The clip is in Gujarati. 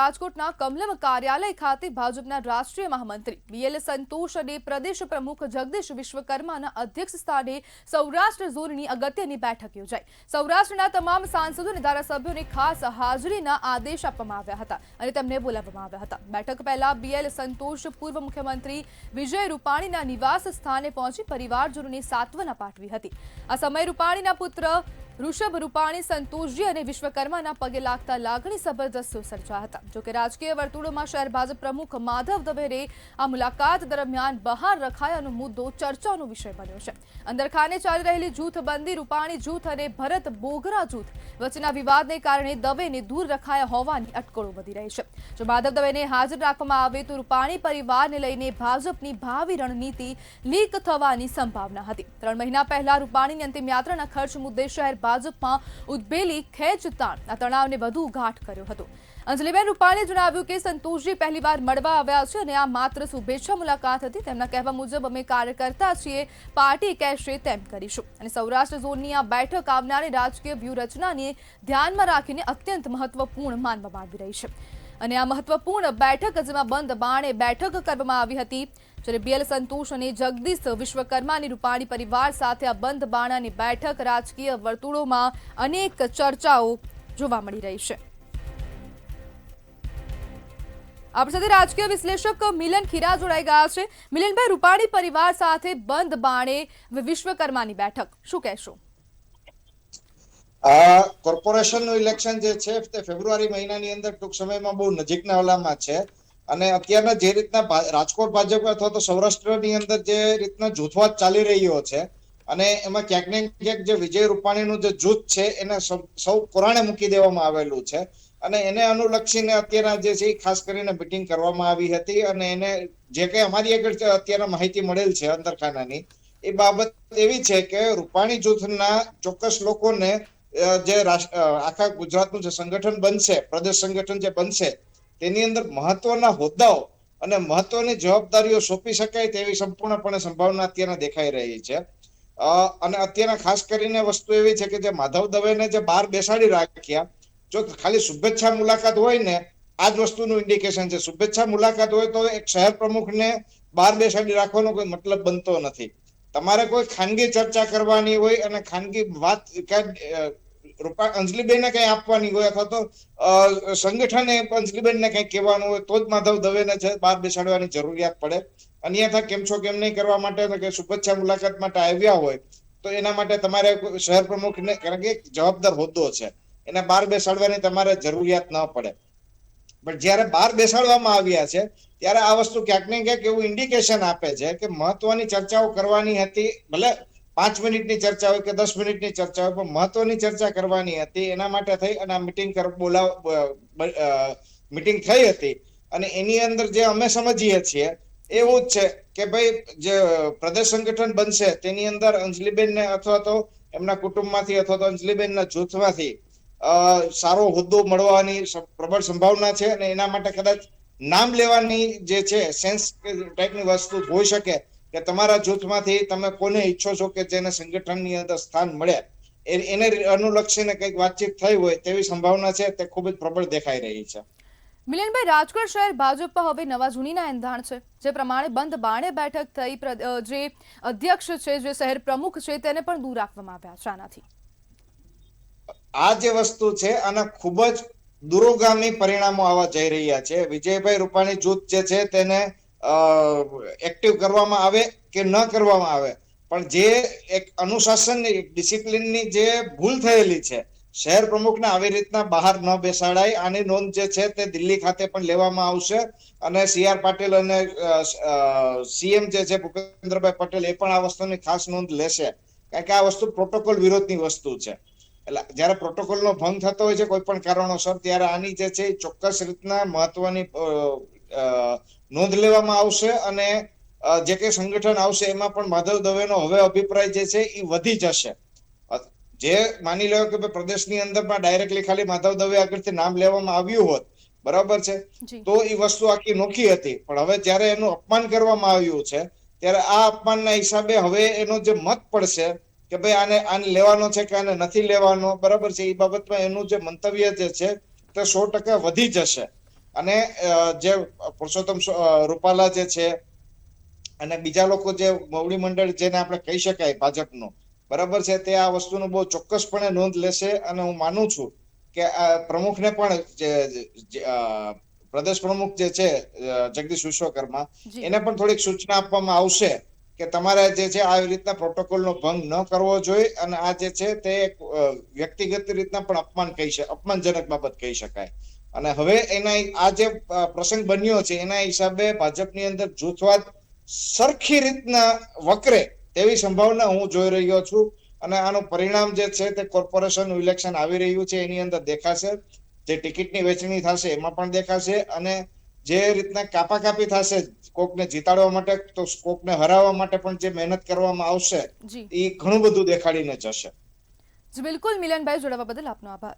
રાજકોટના કમલમ કાર્યાલય ખાતે ભાજપના રાષ્ટ્રીય મહામંત્રી બીએલ સંતોષ અને પ્રદેશ પ્રમુખ જગદીશ વિશ્વકર્માના અધ્યક્ષ સ્થાને સૌરાષ્ટ્ર ઝોનની અગત્યની બેઠક યોજાઈ। સૌરાષ્ટ્રના તમામ સાંસદો અને ધારાસભ્યોને ખાસ હાજરીના આદેશ આપવામાં આવ્યા હતા અને તેમને બોલાવવામાં આવ્યા હતા। બેઠક પહેલા બીએલ સંતોષ પૂર્વ મુખ્યમંત્રી વિજય રૂપાણીના નિવાસ સ્થાને પહોંચી પરિવારજનોને સાંત્વના પાઠવી હતી। આ સમયે રૂપાણીના પુત્ર ઋષભ રૂપાણી સંતોષજી અને વિશ્વકર્માના પગે લાગતા લાગણીસભર દ્રશ્યો સર્જાયા હતા। જોકે રાજકીય વર્તુળોમાં શહેર ભાજપ પ્રમુખ માધવ દવેરે આ મુલાકાત દરમિયાન બહાર રખાયાનો મુદ્દો ચર્ચાનો વિષય બન્યો છે। અંદરખાને ચાલી રહેલી જૂથબંધી રૂપાણી જૂથ અને ભરત બોગરા જૂથ વચ્ચેના વિવાદને કારણે દવેને દૂર રખાયા હોવાની અટકળો વધી રહી છે। જો માધવ દવેને હાજર રાખવામાં આવે તો રૂપાણી પરિવારને લઈને ભાજપની ભાવિ રણનીતિ લીક થવાની સંભાવના હતી। 3 મહિના પહેલા રૂપાણીની અંતિમ યાત્રાના ખર્ચ મુદ્દે શહેર ભાજપમાં ઉદ્ભેલી ખેંચતાણ આ તણાવને વધુ ગાઢ કર્યો હતો। અંજલિબેન રૂપાણીએ જણાવ્યું કે સંતોષજી પહેલીવાર મળવા આવ્યા છે અને આ માત્ર શુભેચ્છા મુલાકાત હતી। તેમના કહેવા મુજબ અમે કાર્યકર્તા છીએ, પાર્ટી કહેશે તેમ કરીશું અને સૌરાષ્ટ્ર ઝોનની આ બેઠક આવનારી રાજકીય વ્યૂહરચનાને ધ્યાનમાં રાખીને અત્યંત મહત્વપૂર્ણ માનવામાં આવી રહી છે અને આ મહત્વપૂર્ણ બેઠક જેમાં બંધ બારણે બેઠક કરવામાં આવી હતી। જ્યારે બીએલ સંતોષ અને જગદીશ વિશ્વકર્માની રૂપાણી પરિવાર સાથે આ બંધ બારણાની બેઠક રાજકીય વર્તુળોમાં અનેક ચર્ચાઓ જોવા મળી રહી છે। આપણી સાથે રાજકીય વિશ્લેષક મિલન ખીરા જોડાઈ ગયા છે। મિલનભાઈ, રૂપાણી પરિવાર સાથે બંધ બારણે વિશ્વકર્માની બેઠક, શું કહેશો? કોર્પોરેશનનું ઇલેક્શન જે છે તે ફેબ્રુઆરી મહિનાની અંદર ટૂંક સમયમાં બહુ નજીકના ઓલામાં છે અને અત્યારના જે રીતના રાજકોટ ભાજપ અથવા તો સૌરાષ્ટ્રની અંદર જે રીતના જૂથવાદ ચાલી રહ્યો છે અને એમાં ક્યાંક ને ક્યાંક જે વિજય રૂપાણીનું જે જૂથ છે એને સૌ કોરાણે મૂકી દેવામાં આવેલું છે અને એને અનુલક્ષીને અત્યારના જે છે ખાસ કરીને મિટિંગ કરવામાં આવી હતી અને એને જે કઈ અમારી આગળ અત્યારે માહિતી મળેલ છે અંદરખાનાની એ બાબત એવી છે કે રૂપાણી જૂથના ચોક્કસ લોકોને જે આખા ગુજરાતનું જે સંગઠન બનશે, પ્રદેશ સંગઠન જે બનશે તેની અંદર મહત્વના હોદ્દાઓ અને મહત્વની જવાબદારીઓ સોંપી શકાય તેવી સંપૂર્ણપણે સંભાવના અત્યારે દેખાઈ રહી છે। અને અત્યારે ખાસ કરીને વસ્તુ એવી છે કે જે માધવ દવેને જે બહાર બેસાડી રાખ્યા, જો ખાલી શુભેચ્છા મુલાકાત હોય ને આ જ વસ્તુનું ઇન્ડિકેશન છે। શુભેચ્છા મુલાકાત હોય તો એક શહેર પ્રમુખને બહાર બેસાડી રાખવાનો કોઈ મતલબ બનતો નથી। તમારે કોઈ ખાનગી ચર્ચા કરવાની હોય અને ખાનગી વાત અંજલિબેનને કઈ આપવાની હોય અથવા તો સંગઠને અંજલિબેનને કઈ કહેવાનું હોય તો જ માધવ દવેને છે બહાર બેસાડવાની જરૂરિયાત પડે। અન્યથા કેમ છો કેમ નહીં કરવા માટે કે શુભેચ્છા મુલાકાત માટે આવ્યા હોય તો એના માટે તમારે શહેર પ્રમુખને, કારણ કે જવાબદાર હોદ્દો છે, એને બહાર બેસાડવાની તમારે જરૂરિયાત ન પડે। પણ જયારે બહાર બેસાડવામાં આવ્યા છે ત્યારે આ વસ્તુ ક્યાંક ને ક્યાંક એવું ઇન્ડિકેશન આપે છે કે મહત્વની ચર્ચાઓ કરવાની હતી, ભલે 5 મિનિટની ચર્ચા હોય કે 10 મિનિટની ચર્ચા હોય પણ મહત્વની ચર્ચા કરવાની હતી। એના માટે થઈ અને આ મિટિંગ થઈ હતી અને એની અંદર જે અમે સમજીએ છીએ એવું જ છે કે ભાઈ જે પ્રદેશ સંગઠન બનશે તેની અંદર અંજલિબેનને અથવા તો એમના કુટુંબમાંથી અથવા તો અંજલિબેનના જૂથમાંથી સારો હોદ્દો મળવાની પ્રબળ સંભાવના છે અને એના માટે કદાચ નામ લેવાની જે છે સેન્સ ટાઈપની વસ્તુ હોઈ શકે કે તમારા જૂથમાંથી તમે કોને ઈચ્છો છો કે જેને સંગઠનની અંદર સ્થાન મળે, એને અનુલક્ષીને કંઈક વાતચીત થઈ હોય તેવી સંભાવના છે, તે ખૂબ જ પ્રબળ દેખાઈ રહી છે। મિલનભાઈ, રાજકોટ શહેર ભાજપ હવે નવા જૂનીના એંધાણ છે। જે પ્રમાણે બંધ બારણે બેઠક થઈ, જે અધ્યક્ષ છે, જે શહેર પ્રમુખ છે તેને પણ દૂર રાખવામાં આવ્યા છે। આનાથી આ જે વસ્તુ છે આના ખૂબ જ દૂરોગામી પરિણામો આવવા જઈ રહ્યા છે। વિજયભાઈ રૂપાણી જૂથ જે છે તેને એક્ટિવ કરવામાં આવે કે ન કરવામાં આવે પણ જે એક અનુશાસનની, ડિસિપ્લિનની જે ભૂલ થયેલી છે, શહેર પ્રમુખને આવી રીતના બહાર ન બેસાડાય આની નોંધ જે છે તે દિલ્હી ખાતે પણ લેવામાં આવશે અને CR પાટીલ અને CM જે છે ભૂપેન્દ્રભાઈ પટેલ એ પણ આ વસ્તુની ખાસ નોંધ લેશે, કારણ કે આ વસ્તુ પ્રોટોકોલ વિરોધની વસ્તુ છે। એટલે જયારે પ્રોટોકોલનો ભંગ થતો હોય છે કોઈ પણ કારણોસર ત્યારે આની જે છે ચોક્કસ રીતના મહત્વની નોંધ લેવામાં આવશે અને જે કઈ સંગઠન આવશે એમાં પણ માધવ દવેનો હવે અભિપ્રાય જે છે એ વધી જશે। જે માની લો કે પ્રદેશની અંદરમાં ડાયરેક્ટલી ખાલી માધવ દવે આગળથી નામ લેવામાં આવ્યું હોત, બરાબર છે, તો એ વસ્તુ આખી નોખી હતી, પણ હવે જયારે એનું અપમાન કરવામાં આવ્યું છે ત્યારે આ અપમાનના હિસાબે હવે એનો જે મત પડશે કે ભાઈ આને લેવાનો છે કે આને નથી લેવાનો, બરાબર છે, એ બાબતમાં એનું જે મંતવ્ય જે છે તે 100% વધી જશે અને જે પુરુષોત્તમ રૂપાલા જે છે અને બીજા લોકો જે મોવડી મંડળ જેને આપણે કહી શકાય ભાજપનું, બરાબર છે, તે આ વસ્તુનું બહુ ચોક્કસપણે નોંધ લેશે. અને હું માનું છું કે આ પ્રમુખને પણ પ્રદેશ પ્રમુખ જે છે જગદીશ વિશ્વકર્મા, જી એને પણ થોડીક સૂચના આપવામાં આવશે કે તમારે જે છે આવી રીતના પ્રોટોકોલનો ભંગ ન કરવો જોઈએ. અને આ જે છે તે વ્યક્તિગત રીતના પણ અપમાનજનક બાબત કહી શકાય. અને હવે એના આ જે પ્રસંગ બન્યો છે એના હિસાબે ભાજપની અંદર જૂથવાદ સરખી રીતના વકરે તેવી સંભાવના હું જોઈ રહ્યો છું. અને આનું પરિણામ જે છે તે કોર્પોરેશનનું ઇલેક્શન આવી રહ્યું છે એની અંદર દેખાશે. જે ટિકિટની વહેંચણી થશે એમાં પણ દેખાશે. અને જે રીતના કાપાકાપી થશે કોકને જીતાડવા માટે, તો કોકને હરાવવા માટે પણ જે મહેનત કરવામાં આવશે જી એ ઘણું બધું દેખાડીને જશે. જી બિલકુલ મિલનભાઈ, જોડાવા બદલ આપનો આભાર.